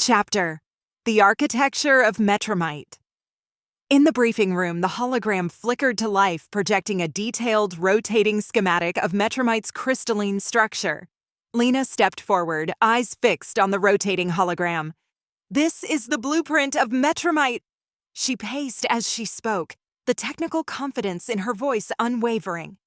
Chapter: The Architecture of Metromite. In the briefing room, the hologram flickered to life, projecting a detailed, rotating schematic of Metromite's crystalline structure. Lena stepped forward, eyes fixed on the rotating hologram. "This is the blueprint of Metromite!" She paced as she spoke, the technical confidence in her voice unwavering.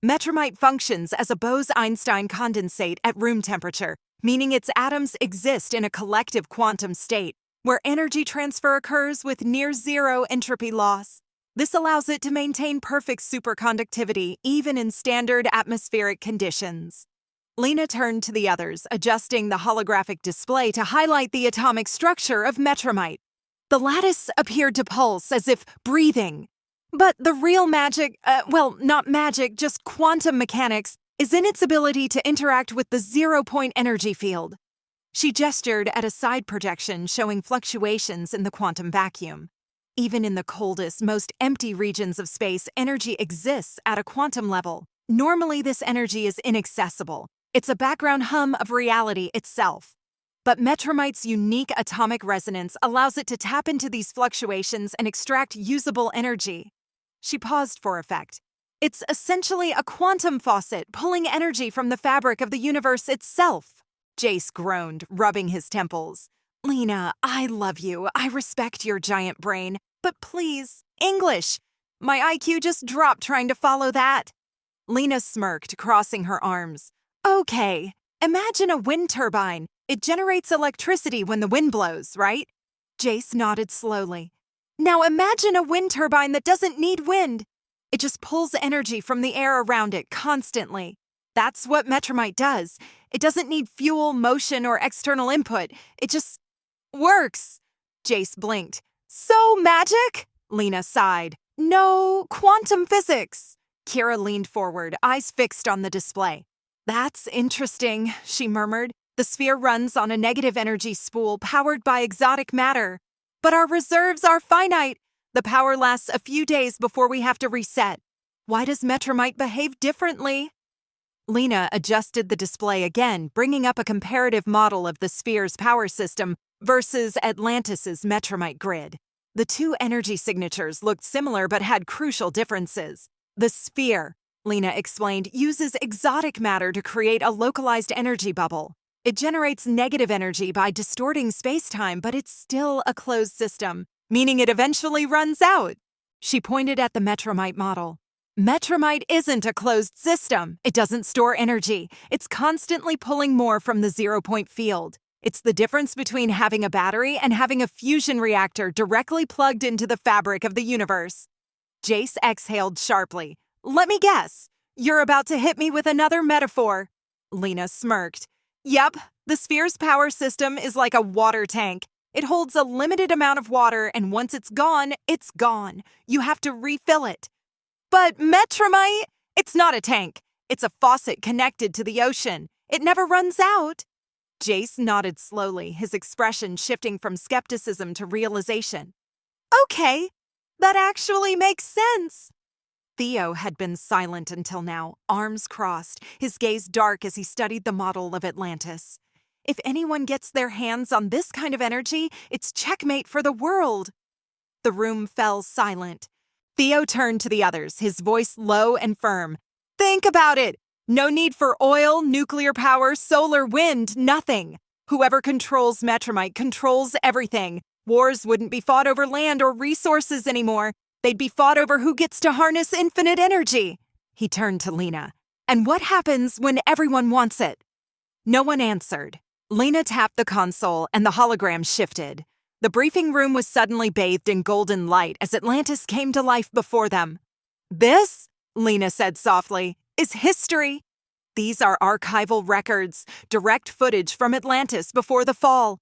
Metromite functions as a Bose-Einstein condensate at room temperature, meaning its atoms exist in a collective quantum state, where energy transfer occurs with near-zero entropy loss. This allows it to maintain perfect superconductivity even in standard atmospheric conditions. Lena turned to the others, adjusting the holographic display to highlight the atomic structure of Metromite. The lattice appeared to pulse as if breathing. But the real magic, not magic, just quantum mechanics, is in its ability to interact with the zero-point energy field. She gestured at a side projection showing fluctuations in the quantum vacuum. Even in the coldest, most empty regions of space, energy exists at a quantum level. Normally, this energy is inaccessible. It's a background hum of reality itself. But Metromite's unique atomic resonance allows it to tap into these fluctuations and extract usable energy. She paused for effect. It's essentially a quantum faucet pulling energy from the fabric of the universe itself. Jace groaned, rubbing his temples. "Lena, I love you. I respect your giant brain. But please, English! My IQ just dropped trying to follow that." Lena smirked, crossing her arms. "Okay, imagine a wind turbine. It generates electricity when the wind blows, right?" Jace nodded slowly. "Now imagine a wind turbine that doesn't need wind. It just pulls energy from the air around it constantly. That's what Metromite does. It doesn't need fuel, motion, or external input. It just works." Jace blinked. "So magic?" Lena sighed. "No, quantum physics." Kira leaned forward, eyes fixed on the display. "That's interesting," she murmured. "The sphere runs on a negative energy spool powered by exotic matter. But our reserves are finite. The power lasts a few days before we have to reset. Why does Metromite behave differently?" Lena adjusted the display again, bringing up a comparative model of the sphere's power system versus Atlantis's Metromite grid. The two energy signatures looked similar but had crucial differences. The sphere, Lena explained, uses exotic matter to create a localized energy bubble. It generates negative energy by distorting space-time, but it's still a closed system, meaning it eventually runs out. She pointed at the Metromite model. Metromite isn't a closed system. It doesn't store energy. It's constantly pulling more from the zero-point field. It's the difference between having a battery and having a fusion reactor directly plugged into the fabric of the universe. Jace exhaled sharply. "Let me guess. You're about to hit me with another metaphor." Lena smirked. "Yep, the sphere's power system is like a water tank. It holds a limited amount of water, and once it's gone, it's gone. You have to refill it." "But Metromite, it's not a tank. It's a faucet connected to the ocean. It never runs out." Jace nodded slowly, his expression shifting from skepticism to realization. "Okay, that actually makes sense." Theo had been silent until now, arms crossed, his gaze dark as he studied the model of Atlantis. If anyone gets their hands on this kind of energy, it's checkmate for the world. The room fell silent. Theo turned to the others, his voice low and firm. "Think about it. No need for oil, nuclear power, solar, wind, nothing. Whoever controls Metromite controls everything. Wars wouldn't be fought over land or resources anymore. They'd be fought over who gets to harness infinite energy." He turned to Lena. "And what happens when everyone wants it?" No one answered. Lena tapped the console and the hologram shifted. The briefing room was suddenly bathed in golden light as Atlantis came to life before them. "This," Lena said softly, "is history. These are archival records, direct footage from Atlantis before the fall."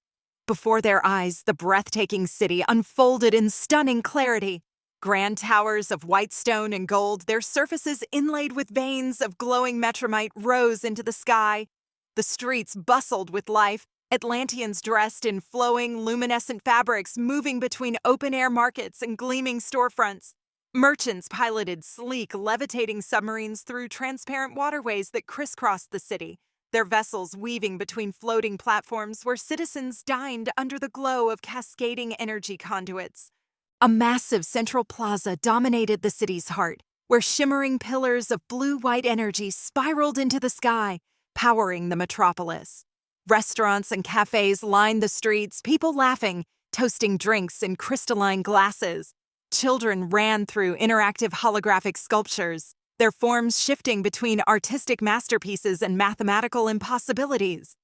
Before their eyes, the breathtaking city unfolded in stunning clarity. Grand towers of white stone and gold, their surfaces inlaid with veins of glowing Metromite, rose into the sky. The streets bustled with life, Atlanteans dressed in flowing, luminescent fabrics moving between open-air markets and gleaming storefronts. Merchants piloted sleek, levitating submarines through transparent waterways that crisscrossed the city, their vessels weaving between floating platforms where citizens dined under the glow of cascading energy conduits. A massive central plaza dominated the city's heart, where shimmering pillars of blue-white energy spiraled into the sky, powering the metropolis. Restaurants and cafes lined the streets, people laughing, toasting drinks in crystalline glasses. Children ran through interactive holographic sculptures, their forms shifting between artistic masterpieces and mathematical impossibilities.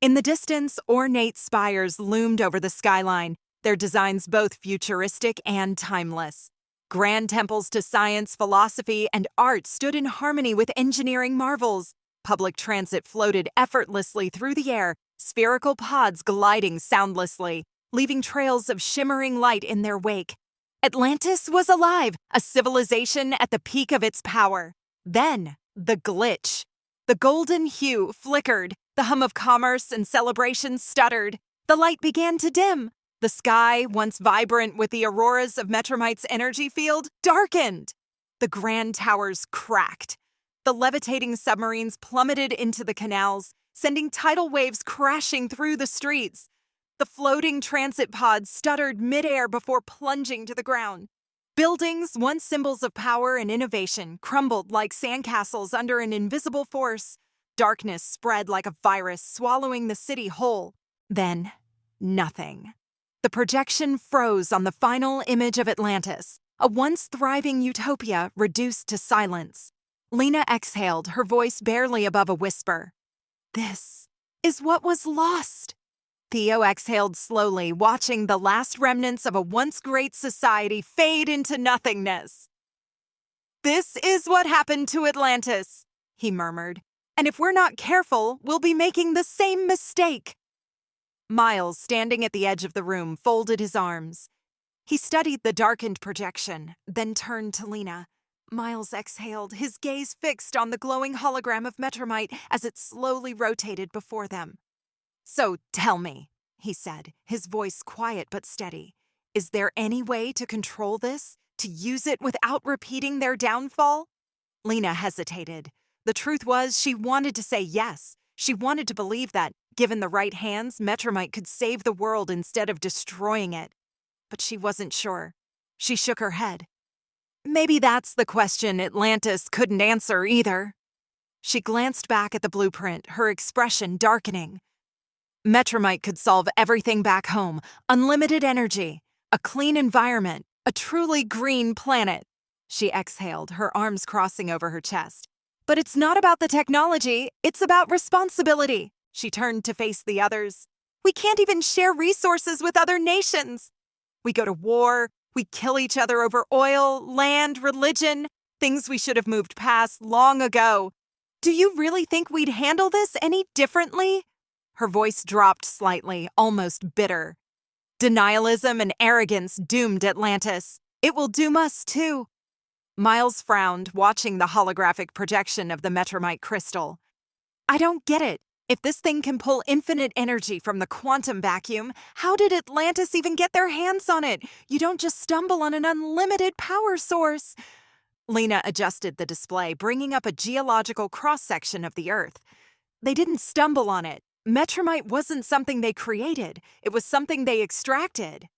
In the distance, ornate spires loomed over the skyline, their designs both futuristic and timeless. Grand temples to science, philosophy, and art stood in harmony with engineering marvels. Public transit floated effortlessly through the air, spherical pods gliding soundlessly, leaving trails of shimmering light in their wake. Atlantis was alive, a civilization at the peak of its power. Then, the glitch. The golden hue flickered, the hum of commerce and celebration stuttered. The light began to dim. The sky, once vibrant with the auroras of Metromite's energy field, darkened. The grand towers cracked. The levitating submarines plummeted into the canals, sending tidal waves crashing through the streets. The floating transit pods stuttered midair before plunging to the ground. Buildings, once symbols of power and innovation, crumbled like sandcastles under an invisible force. Darkness spread like a virus, swallowing the city whole. Then, nothing. The projection froze on the final image of Atlantis, a once thriving utopia reduced to silence. Lena exhaled, her voice barely above a whisper. This is what was lost. Theo exhaled slowly, watching the last remnants of a once great society fade into nothingness. "This is what happened to Atlantis," he murmured. "And if we're not careful, we'll be making the same mistake." Miles, standing at the edge of the room, folded his arms. He studied the darkened projection, then turned to Lena. Miles exhaled, his gaze fixed on the glowing hologram of Metromite as it slowly rotated before them. "So tell me," he said, his voice quiet but steady, "is there any way to control this, to use it without repeating their downfall?" Lena hesitated. The truth was, she wanted to say yes. She wanted to believe that, given the right hands, Metromite could save the world instead of destroying it. But she wasn't sure. She shook her head. "Maybe that's the question Atlantis couldn't answer either." She glanced back at the blueprint, her expression darkening. Metromite could solve everything back home. Unlimited energy, a clean environment, a truly green planet. She exhaled, her arms crossing over her chest. "But it's not about the technology, it's about responsibility." She turned to face the others. "We can't even share resources with other nations. We go to war, we kill each other over oil, land, religion, things we should have moved past long ago. Do you really think we'd handle this any differently?" Her voice dropped slightly, almost bitter. "Denialism and arrogance doomed Atlantis. It will doom us too." Miles frowned, watching the holographic projection of the Metromite crystal. "I don't get it. If this thing can pull infinite energy from the quantum vacuum, how did Atlantis even get their hands on it? You don't just stumble on an unlimited power source." Lena adjusted the display, bringing up a geological cross-section of the Earth. "They didn't stumble on it. Metromite wasn't something they created. It was something they extracted."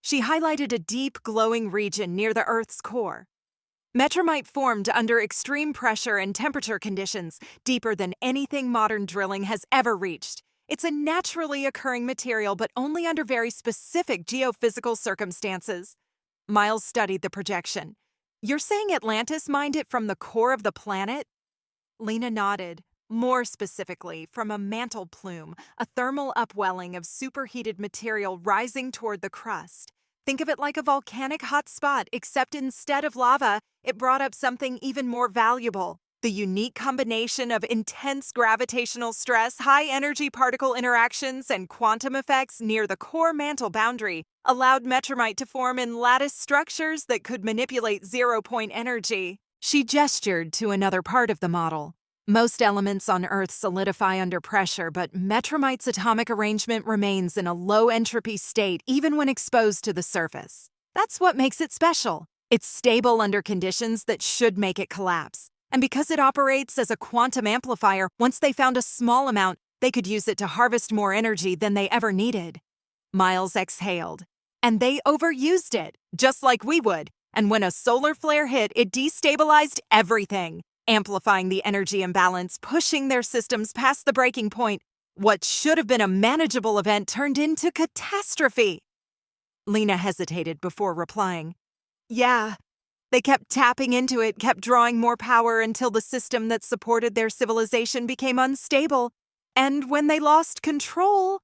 She highlighted a deep, glowing region near the Earth's core. Metromite formed under extreme pressure and temperature conditions, deeper than anything modern drilling has ever reached. It's a naturally occurring material, but only under very specific geophysical circumstances. Miles studied the projection. "You're saying Atlantis mined it from the core of the planet?" Lena nodded. "More specifically, from a mantle plume, a thermal upwelling of superheated material rising toward the crust. Think of it like a volcanic hot spot, except instead of lava, it brought up something even more valuable. The unique combination of intense gravitational stress, high-energy particle interactions, and quantum effects near the core mantle boundary allowed Metromite to form in lattice structures that could manipulate zero-point energy." She gestured to another part of the model. "Most elements on Earth solidify under pressure, but Metromite's atomic arrangement remains in a low-entropy state even when exposed to the surface. That's what makes it special. It's stable under conditions that should make it collapse. And because it operates as a quantum amplifier, once they found a small amount, they could use it to harvest more energy than they ever needed. Miles exhaled. And they overused it, just like we would. And when a solar flare hit, it destabilized everything, amplifying the energy imbalance, pushing their systems past the breaking point. What should have been a manageable event turned into catastrophe. Lena hesitated before replying. Yeah. They kept tapping into it, kept drawing more power until the system that supported their civilization became unstable. And when they lost control...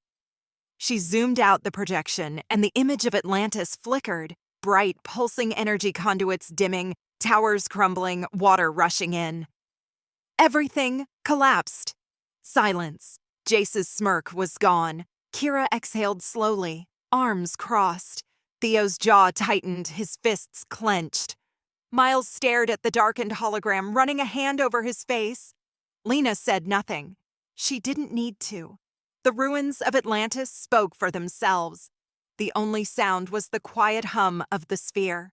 She zoomed out the projection, and the image of Atlantis flickered, bright, pulsing energy conduits dimming, towers crumbling, water rushing in. Everything collapsed. Silence. Jace's smirk was gone. Kira exhaled slowly, arms crossed. Theo's jaw tightened, his fists clenched. Miles stared at the darkened hologram, running a hand over his face. Lena said nothing. She didn't need to. The ruins of Atlantis spoke for themselves. The only sound was the quiet hum of the sphere.